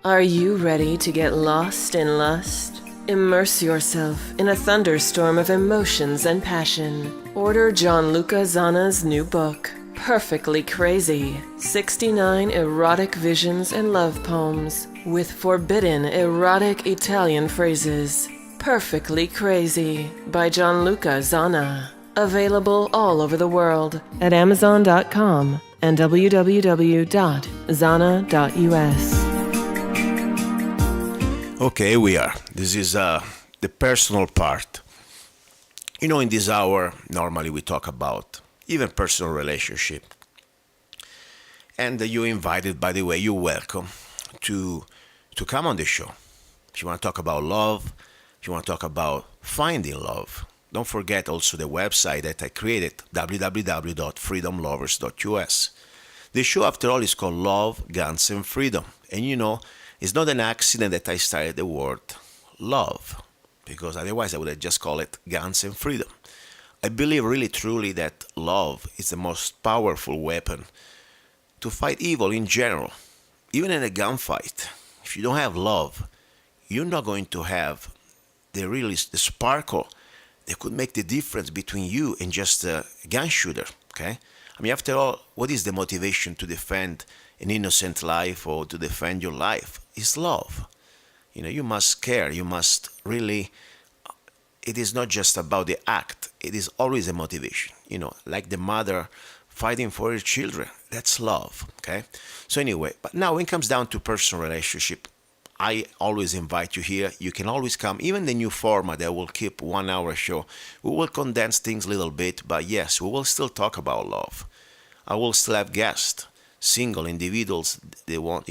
Are you ready to get lost in lust? Immerse yourself in a thunderstorm of emotions and passion. Order Luca Zanna's new book, Perfectly Crazy, 69 erotic visions and love poems with forbidden erotic Italian phrases. Perfectly Crazy by Luca Zanna. Available all over the world at Amazon.com and www.zanna.us. Okay, we are. This is the personal part. In this hour, normally we talk about even personal relationship. And you invited, by the way, you're welcome to come on the show. If you want to talk about love, if you want to talk about finding love, don't forget also the website that I created, www.freedomlovers.us. The show, after all, is called Love, Guns, and Freedom. And it's not an accident that I started the word love, because otherwise I would have just called it Guns and Freedom. I believe really truly that love is the most powerful weapon to fight evil in general, even in a gunfight. If you don't have love, you're not going to have the sparkle that could make the difference between you and just a gun shooter. Okay, I mean, after all, what is the motivation to defend an innocent life or to defend your life? It's love. You must care. You must really. It is not just about the act. It is always a motivation. Like the mother fighting for her children. That's love. Okay. So anyway, but now when it comes down to personal relationship, I always invite you here. You can always come. Even the new format that will keep 1 hour show, we will condense things a little bit. But yes, we will still talk about love. I will still have guests, single individuals. They want,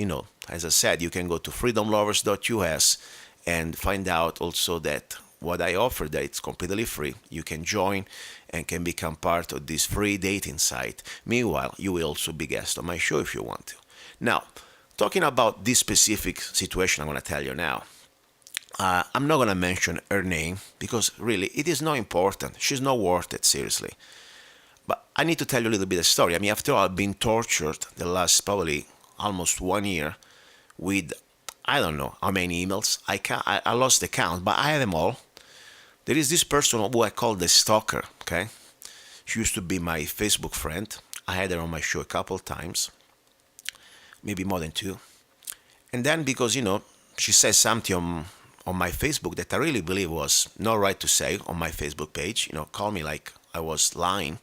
as I said, you can go to freedomlovers.us and find out also that what I offer that it's completely free. You can join and can become part of this free dating site. Meanwhile, you will also be guest on my show if you want to. Now, talking about this specific situation I'm going to tell you now. I'm not going to mention her name because really it is not important. She's not worth it, seriously. But I need to tell you a little bit of story. I mean, after all, I've been tortured the last probably almost 1 year with, I don't know how many emails. I lost the count, but I have them all. There is this person who I call the stalker, okay? She used to be my Facebook friend. I had her on my show a couple times, maybe more than two. And then because, she says something on my Facebook that I really believe was not right to say on my Facebook page, call me like I was lying.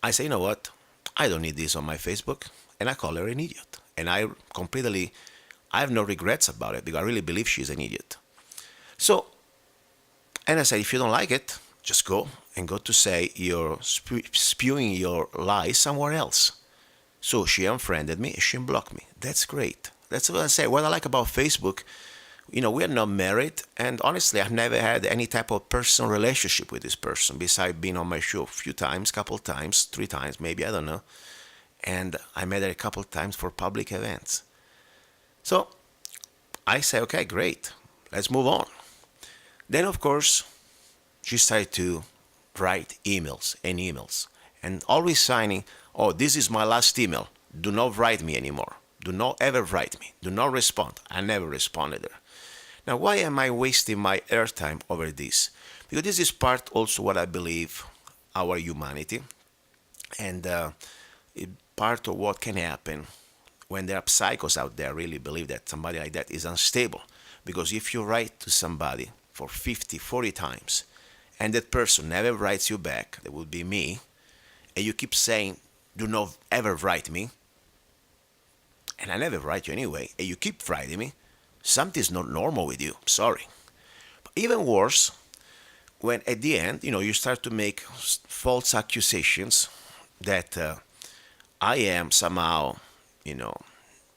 I say, you know what? I don't need this on my Facebook. And I call her an idiot. And I have no regrets about it because I really believe she's an idiot. So, and I said, if you don't like it, just go to say you're spewing your lies somewhere else. So she unfriended me, she blocked me. That's great. That's what I say. What I like about Facebook, we are not married, and honestly, I've never had any type of personal relationship with this person besides being on my show a few times, couple times, 3 times, maybe, I don't know. And I met her a couple times for public events. So I say, okay, great, let's move on. Then, of course, she started to write emails and always signing, oh, this is my last email. Do not write me anymore. Do not ever write me. Do not respond. I never responded her. Now, why am I wasting my airtime over this? Because this is part also what I believe our humanity and part of what can happen when there are psychos out there really believe that somebody like that is unstable. Because if you write to somebody for 50, 40 times and that person never writes you back, that would be me, and you keep saying, do not ever write me, and I never write you anyway, and you keep writing me, something's not normal with you. Sorry. But even worse, when at the end, you start to make false accusations that I am somehow,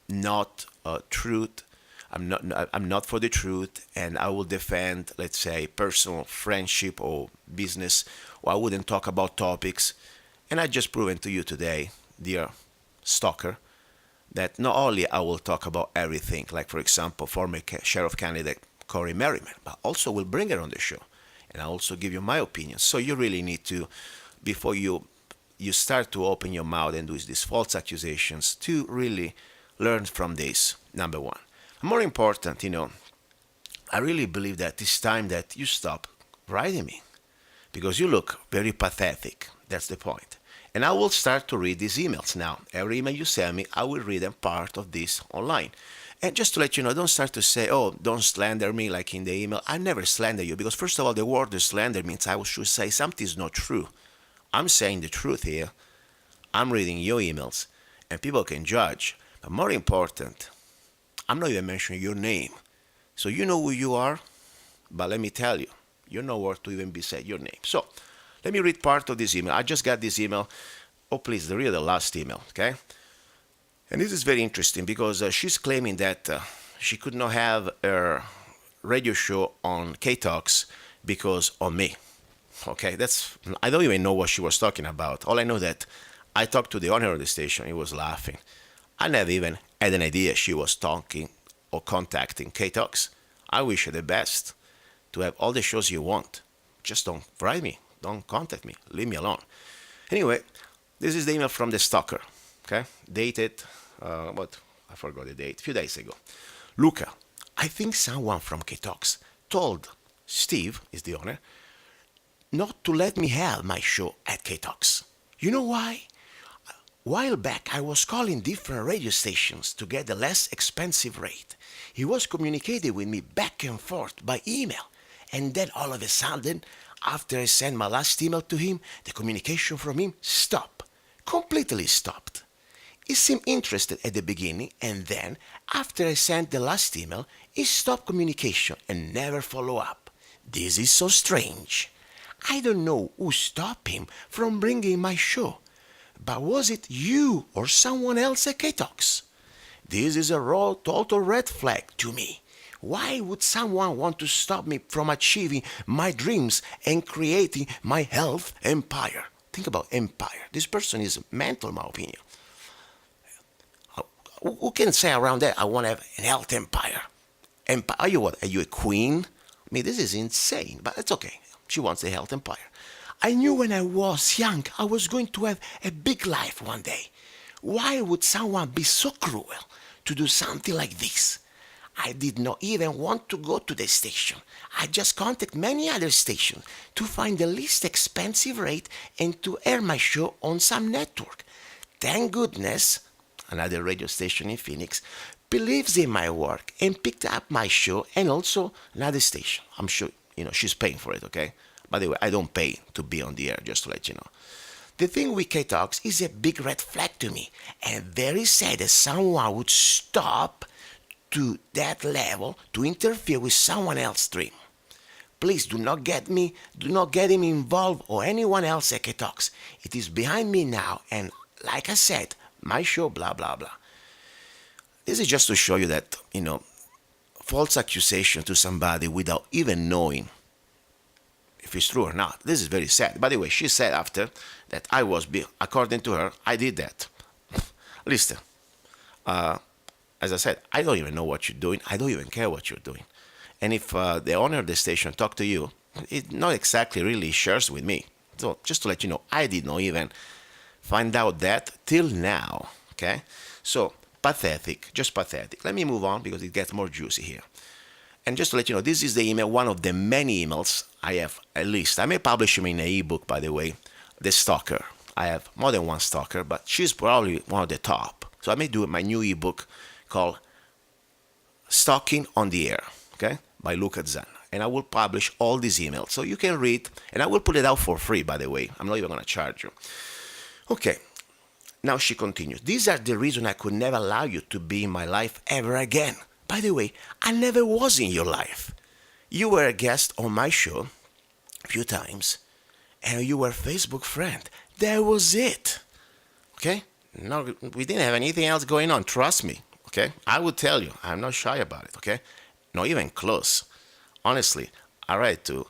not truth. I'm not for the truth, and I will defend, let's say, personal friendship or business, or I wouldn't talk about topics. And I just proven to you today, dear stalker, that not only I will talk about everything, like for example, former sheriff candidate Corey Merriman, but also will bring her on the show, and I also give you my opinion. So you really need to, before you start to open your mouth and do these false accusations, to really learn from this. Number one. More important, I really believe that it's time that you stop writing me because you look very pathetic. That's the point. And I will start to read these emails now. Every email you send me, I will read them part of this online. And just to let you know, don't start to say, oh, don't slander me like in the email. I never slander you because, first of all, the word slander means I should say something is not true. I'm saying the truth here. I'm reading your emails, and people can judge. But more important, I'm not even mentioning your name. So you know who you are, but let me tell you, you're nowhere to even be said your name. So let me read part of this email. I just got this email. Oh, please, read the last email, okay? And this is very interesting because she's claiming that she could not have her radio show on K-Talks because of me. Okay, I don't even know what she was talking about. All I know that I talked to the owner of the station. He was laughing. I never even had an idea she was talking or contacting K-Talks. I wish her the best to have all the shows you want. Just don't write me. Don't contact me. Leave me alone. Anyway, this is the email from the stalker. Okay, dated, I forgot the date, a few days ago. Luca, I think someone from K-Talks told Steve, is the owner, not to let me have my show at K-Talks. You know why? A while back, I was calling different radio stations to get a less expensive rate. He was communicating with me back and forth by email. And then all of a sudden, after I sent my last email to him, the communication from him stopped. Completely stopped. He seemed interested at the beginning, and then, after I sent the last email, he stopped communication and never followed up. This is so strange. I don't know who stopped him from bringing my show, but was it you or someone else at K-Talks? This is a total red flag to me. Why would someone want to stop me from achieving my dreams and creating my health empire? Think about empire. This person is mental, in my opinion. Who can say around that, I want to have an health empire? Are you what? Are you a queen? I mean, this is insane, but it's okay. She wants a health empire. I knew when I was young I was going to have a big life one day. Why would someone be so cruel to do something like this? I did not even want to go to the station. I just contacted many other stations to find the least expensive rate and to air my show on some network. Thank goodness, another radio station in Phoenix, believes in my work and picked up my show, and also another station. I'm sure, she's paying for it, okay? By the way, I don't pay to be on the air, just to let you know. The thing with K-Talks is a big red flag to me, and very sad that someone would stop to that level to interfere with someone else's dream. Please do not get him involved or anyone else at K-Talks. It is behind me now, and like I said, my show, blah, blah, blah. This is just to show you that, false accusation to somebody without even knowing if it's true or not. This is very sad. By the way, she said after that according to her, I did that. Listen, as I said, I don't even know what you're doing. I don't even care what you're doing. And if the owner of the station talked to you, it not exactly really shares with me. So just to let you know, I did not even find out that till now. Okay? So pathetic, just pathetic. Let me move on because it gets more juicy here. And just to let you know, this is the email, one of the many emails I have, at least. I may publish them in an ebook, by the way, The Stalker. I have more than one stalker, but she's probably one of the top. So I may do my new ebook called Stalking on the Air, okay, by Luca Zanna. And I will publish all these emails so you can read, and I will put it out for free, by the way. I'm not even going to charge you. Okay, now she continues. These are the reasons I could never allow you to be in my life ever again. By the way, I never was in your life. You were a guest on my show a few times, and you were a Facebook friend. That was it. Okay? No, we didn't have anything else going on. Trust me. Okay? I will tell you. I'm not shy about it. Okay? Not even close. Honestly, I read to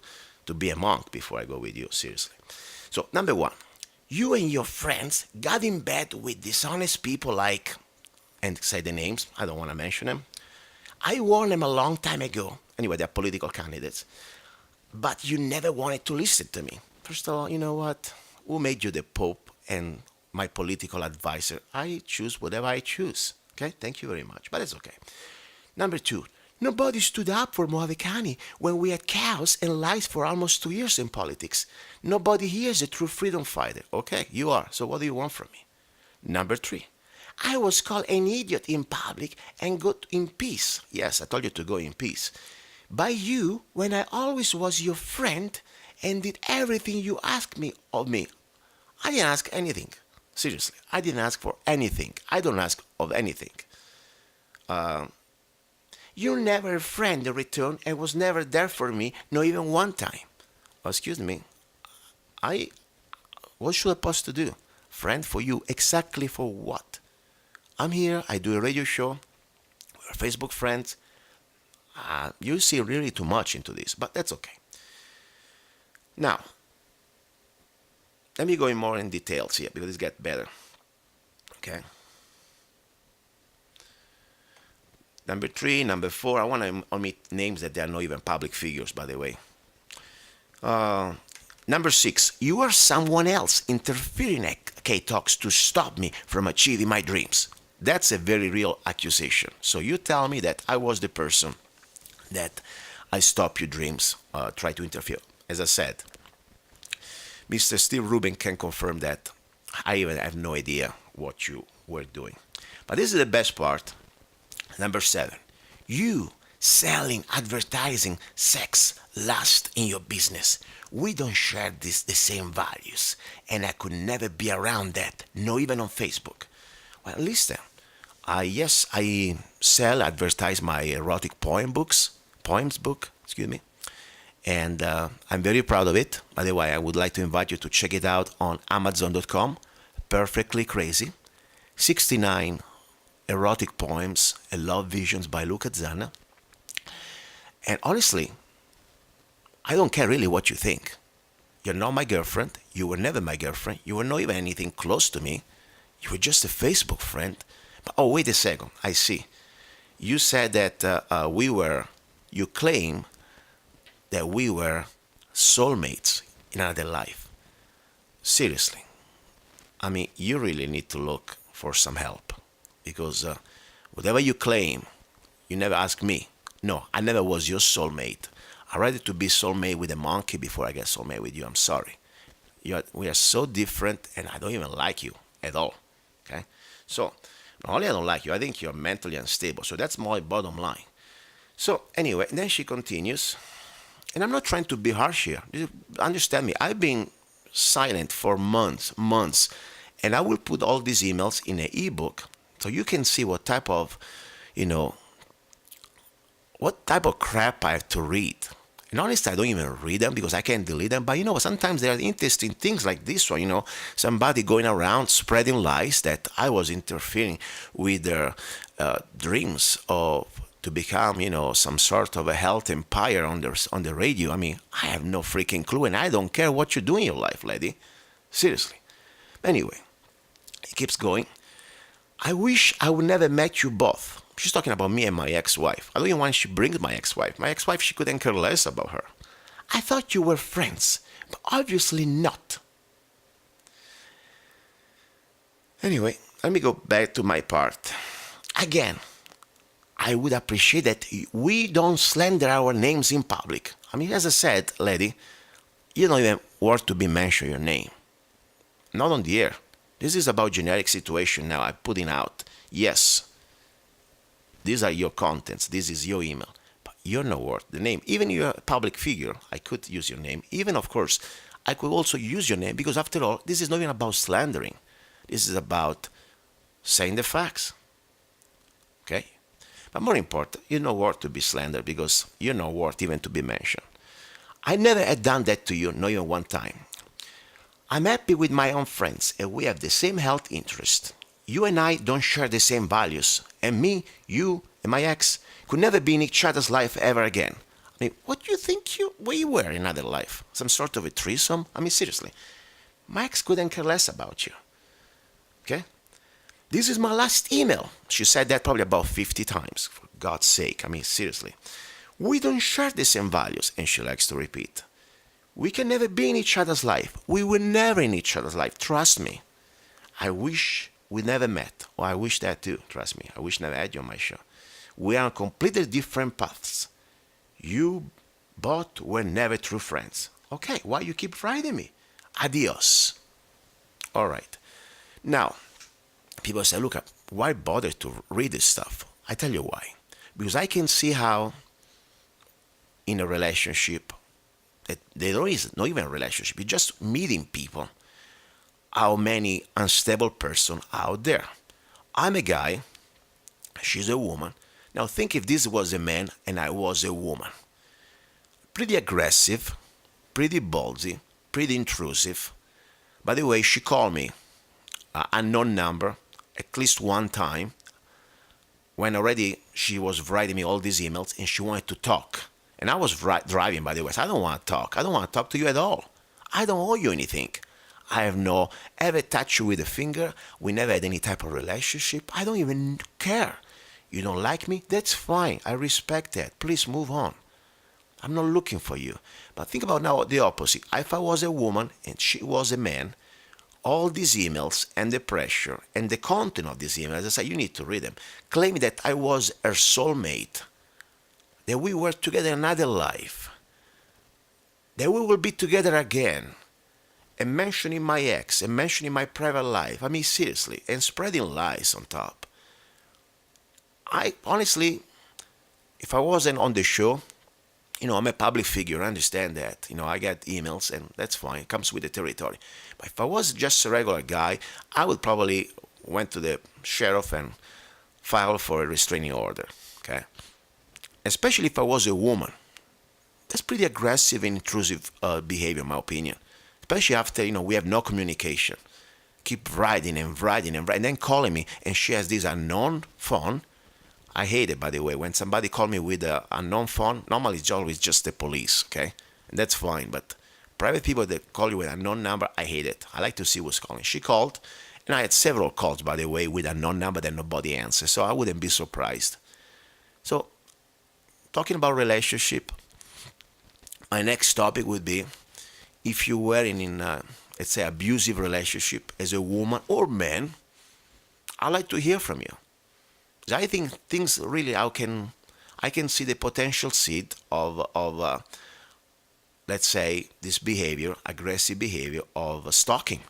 be a monk before I go with you. Seriously. So, number one, you and your friends got in bed with dishonest people like, and say the names, I don't want to mention them. I warned them a long time ago. Anyway, they're political candidates. But you never wanted to listen to me. First of all, you know what? Who made you the Pope and my political advisor? I choose whatever I choose. Okay? Thank you very much. But it's okay. Number two, nobody stood up for Moavekani when we had chaos and lies for almost 2 years in politics. Nobody here is a true freedom fighter. Okay, you are. So what do you want from me? Number three, I was called an idiot in public and got in peace. Yes, I told you to go in peace. By you when I always was your friend and did everything you asked me of me. I didn't ask anything. Seriously, I didn't ask for anything. I don't ask of anything. You're never a friend in return and was never there for me, not even one time. Oh, excuse me. What should I supposed to do? Friend for you, exactly for what? I'm here, I do a radio show, we're Facebook friends. You see really too much into this, but that's okay. Now, let me go in more in details here because it gets better. Okay. Number three, number four, I want to omit names that they are not even public figures, by the way. Number six, you are someone else interfering at K-Talks to stop me from achieving my dreams. That's a very real accusation. So you tell me that I was the person that I stopped your dreams, try to interfere. As I said, Mr. Steve Rubin can confirm that. I even have no idea what you were doing. But this is the best part. Number seven, you selling, advertising, sex, lust in your business. We don't share the same values, and I could never be around that, not even on Facebook. Well, listen, yes, I sell, advertise my erotic poems book, and I'm very proud of it. By the way, I would like to invite you to check it out on Amazon.com. Perfectly Crazy, 69 erotic poems and love visions by Luca Zanna. And honestly, I don't care really what you think. You're not my girlfriend. You were never my girlfriend. You were not even anything close to me. You were just a Facebook friend. But, oh, wait a second. I see. You said that you claim that we were soulmates in another life. Seriously. I mean, you really need to look for some help. Because whatever you claim, you never asked me. No, I never was your soulmate. I'd rather to be soulmate with a monkey before I get soulmate with you. I'm sorry. We are so different, and I don't even like you at all. Okay? So, not only I don't like you, I think you're mentally unstable. So that's my bottom line. So, anyway, then she continues. And I'm not trying to be harsh here. Understand me. I've been silent for months. And I will put all these emails in an ebook so you can see what type of crap I have to read. And honestly, I don't even read them because I can't delete them. But sometimes there are interesting things like this one. Somebody going around spreading lies that I was interfering with their dreams to become, some sort of a health empire on the radio. I mean, I have no freaking clue, and I don't care what you do in your life, lady. Seriously. Anyway, it keeps going. I wish I would never met you both. She's talking about me and my ex-wife. I don't even want she brings my ex-wife. My ex-wife, she couldn't care less about her. I thought you were friends, but obviously not. Anyway, let me go back to my part. Again, I would appreciate that we don't slander our names in public. I mean, as I said, lady, you don't even worth to be mentioned your name. Not on the air. This is about generic situation now I'm putting out. Yes, these are your contents. This is your email. But you're not worth the name. Even if you're a public figure, I could use your name. Even, of course, I could also use your name because, after all, this is not even about slandering. This is about saying the facts. Okay? But more important, you're not worth to be slandered because you're not worth even to be mentioned. I never had done that to you, not even one time. I'm happy with my own friends, and we have the same health interest. You and I don't share the same values, and me, you, and my ex could never be in each other's life ever again. I mean, what do you think we were in another life? Some sort of a threesome? I mean, seriously. My ex couldn't care less about you. Okay? This is my last email. She said that probably about 50 times, for God's sake. I mean, seriously. We don't share the same values, and she likes to repeat. We can never be in each other's life. We were never in each other's life. Trust me. I wish we never met. Or I wish that too. Trust me. I wish never had you on my show. We are on completely different paths. You both were never true friends. Okay, why you keep writing me? Adios. All right. Now, people say, look, why bother to read this stuff? I tell you why. Because I can see how in a relationship, that there is not even a relationship, it's just meeting people, how many unstable person out there. I'm a guy, she's a woman. Now think if this was a man and I was a woman. Pretty aggressive, pretty ballsy, pretty intrusive. By the way, she called me a unknown number at least one time when already she was writing me all these emails and she wanted to talk. And I was driving, by the way, so I don't want to talk. I don't want to talk to you at all. I don't owe you anything. I have no ever touched you with a finger. We never had any type of relationship. I don't even care. You don't like me? That's fine. I respect that. Please move on. I'm not looking for you. But think about now the opposite. If I was a woman and she was a man, all these emails and the pressure and the content of these emails, I say you need to read them, claiming that I was her soulmate, that we were together in another life, that we will be together again, and mentioning my ex and mentioning my private life. I mean, seriously, and spreading lies on top. I honestly, if I wasn't on the show, I'm a public figure, I understand that. I get emails and that's fine, it comes with the territory. But if I was just a regular guy, I would probably went to the sheriff and filed for a restraining order, okay? Especially if I was a woman. That's pretty aggressive and intrusive behavior, in my opinion. Especially after, we have no communication. Keep writing and writing and writing, and then calling me, and she has this unknown phone. I hate it, by the way. When somebody call me with an unknown phone, normally it's always just the police, okay? And that's fine, but private people that call you with an unknown number, I hate it. I like to see who's calling. She called, and I had several calls, by the way, with an unknown number that nobody answers, so I wouldn't be surprised. So, talking about relationship, my next topic would be if you were in let's say, abusive relationship as a woman or man, I'd like to hear from you. I think things really I can see the potential seed of let's say this behavior, aggressive behavior of stalking.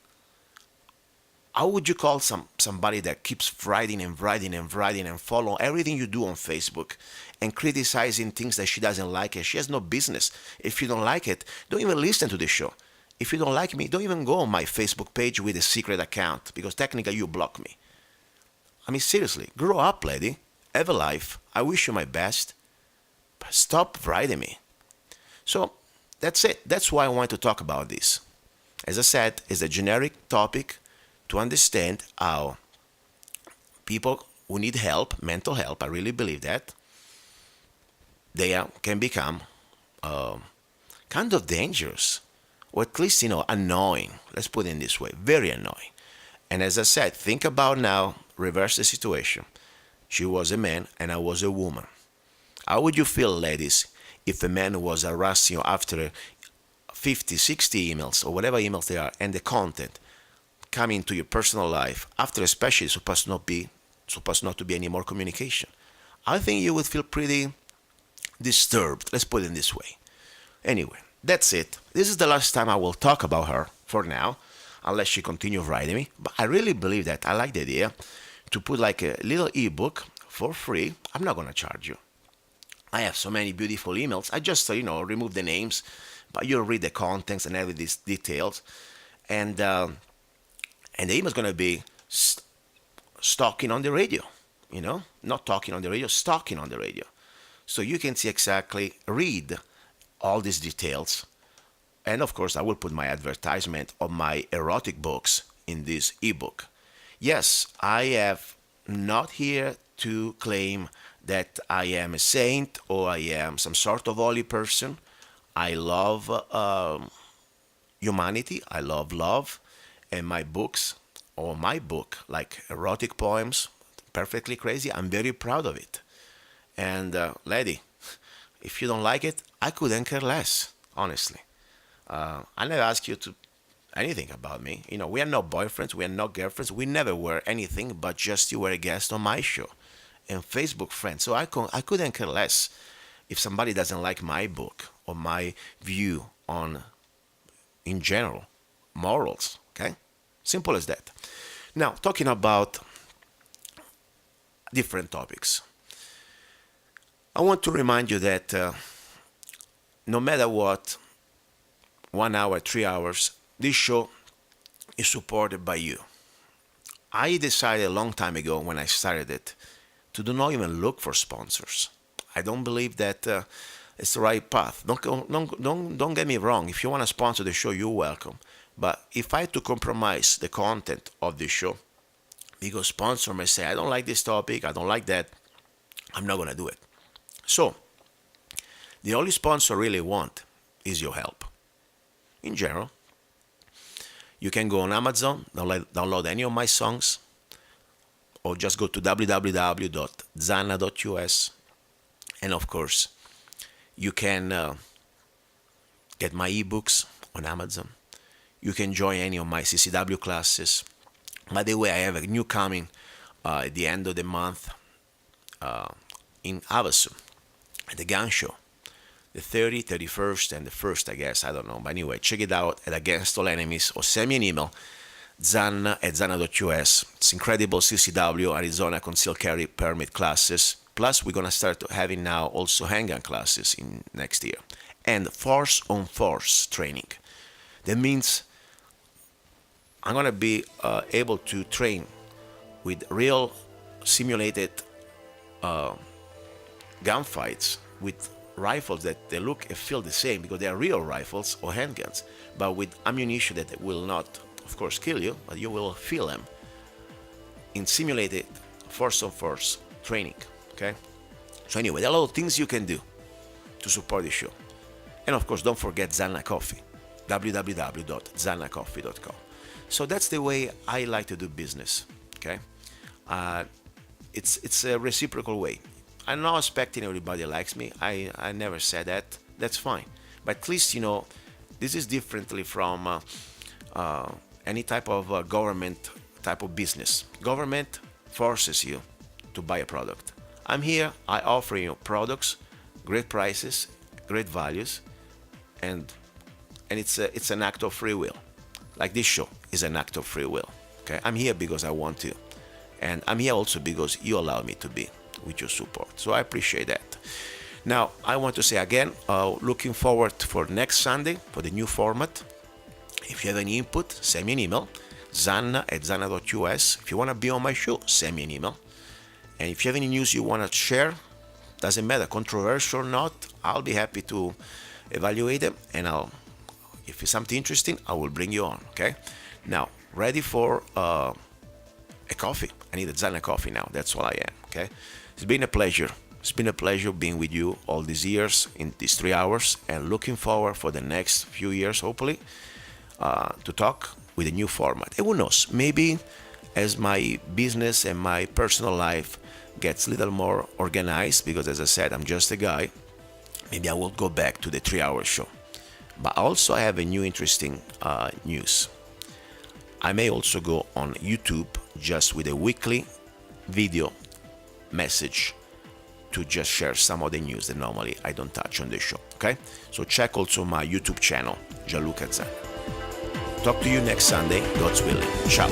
How would you call somebody that keeps writing and writing and writing and follow everything you do on Facebook and criticizing things that she doesn't like and she has no business? If you don't like it, don't even listen to the show. If you don't like me, don't even go on my Facebook page with a secret account because technically you block me. I mean, seriously, grow up, lady. Have a life. I wish you my best. But stop writing me. So, that's it. That's why I want to talk about this. As I said, it's a generic topic to understand how people who need help, mental help, I really believe that, they can become kind of dangerous. Or at least, annoying. Let's put it in this way. Very annoying. And as I said, think about now, reverse the situation. She was a man and I was a woman. How would you feel, ladies, if a man was harassing you after 50, 60 emails or whatever emails they are and the content coming into your personal life after especially supposed not to be any more communication? I think you would feel pretty disturbed. Let's put it this way. Anyway, that's it. This is the last time I will talk about her for now, unless she continues writing me. But I really believe that I like the idea to put like a little ebook for free. I'm not gonna charge you. I have so many beautiful emails. I just remove the names, but you'll read the contents and every these details, and the email is gonna be stalking on the radio. Not talking on the radio, stalking on the radio. So you can see exactly, read all these details. And of course, I will put my advertisement of my erotic books in this ebook. Yes, I have not here to claim that I am a saint or I am some sort of holy person. I love humanity. I love love. And my books, or my book, like erotic poems, perfectly crazy, I'm very proud of it. And lady, if you don't like it, I couldn't care less, honestly. I never ask you to anything about me. We are not boyfriends, we are not girlfriends, we never were anything but just you were a guest on my show. and Facebook friends. So I couldn't care less if somebody doesn't like my book or my view on, in general, morals. Okay? Simple as that. Now, talking about different topics. I want to remind you that no matter what, 1 hour, 3 hours, this show is supported by you. I decided a long time ago when I started it to do not even look for sponsors. I don't believe that it's the right path. Don't get me wrong. If you want to sponsor the show, you're welcome. But if I had to compromise the content of the show because sponsor may say, I don't like this topic, I don't like that, I'm not going to do it. So, the only sponsor I really want is your help. In general, you can go on Amazon, download any of my songs, or just go to www.zanna.us, and of course, you can get my ebooks on Amazon. You can join any of my CCW classes. By the way, I have a new coming at the end of the month in Havasu at the gun show. The 30th, 31st, and the 1st, I guess. I don't know. But anyway, check it out at Against All Enemies or send me an email, zanna@zanna.us. It's incredible CCW, Arizona concealed carry permit classes. Plus, we're going to start having now also handgun classes in next year. And force on force training. That means I'm going to be able to train with real simulated gunfights with rifles that they look and feel the same because they are real rifles or handguns, but with ammunition that will not, of course, kill you, but you will feel them in simulated force-on-force training. Okay? So anyway, there are a lot of things you can do to support the show. And of course, don't forget Zanna Coffee, www.zannacoffee.com. So that's the way I like to do business. Okay? It's a reciprocal way. I'm not expecting everybody likes me. I never said that. That's fine. But at least, this is differently from any type of government type of business. Government forces you to buy a product. I'm here. I offer you products, great prices, great values, and it's an act of free will. Like this show is an act of free will. Okay? I'm here because I want to. And I'm here also because you allow me to be with your support. So I appreciate that. Now, I want to say again, looking forward for next Sunday for the new format. If you have any input, send me an email, zanna@zanna.us. If you want to be on my show, send me an email. And if you have any news you want to share, doesn't matter, controversial or not, I'll be happy to evaluate them. And if it's something interesting, I will bring you on, okay? Now, ready for a coffee. I need a Zanna coffee now. That's all I am, okay? It's been a pleasure. It's been a pleasure being with you all these years in these 3 hours, and looking forward for the next few years, hopefully, to talk with a new format. And who knows, maybe as my business and my personal life gets a little more organized, because as I said, I'm just a guy, maybe I will go back to the 3-hour show. But also I have a new interesting news. I may also go on YouTube just with a weekly video message to just share some of the news that normally I don't touch on the show, okay? So check also my YouTube channel, Luca Zanna. Talk to you next Sunday, God's willing. Ciao.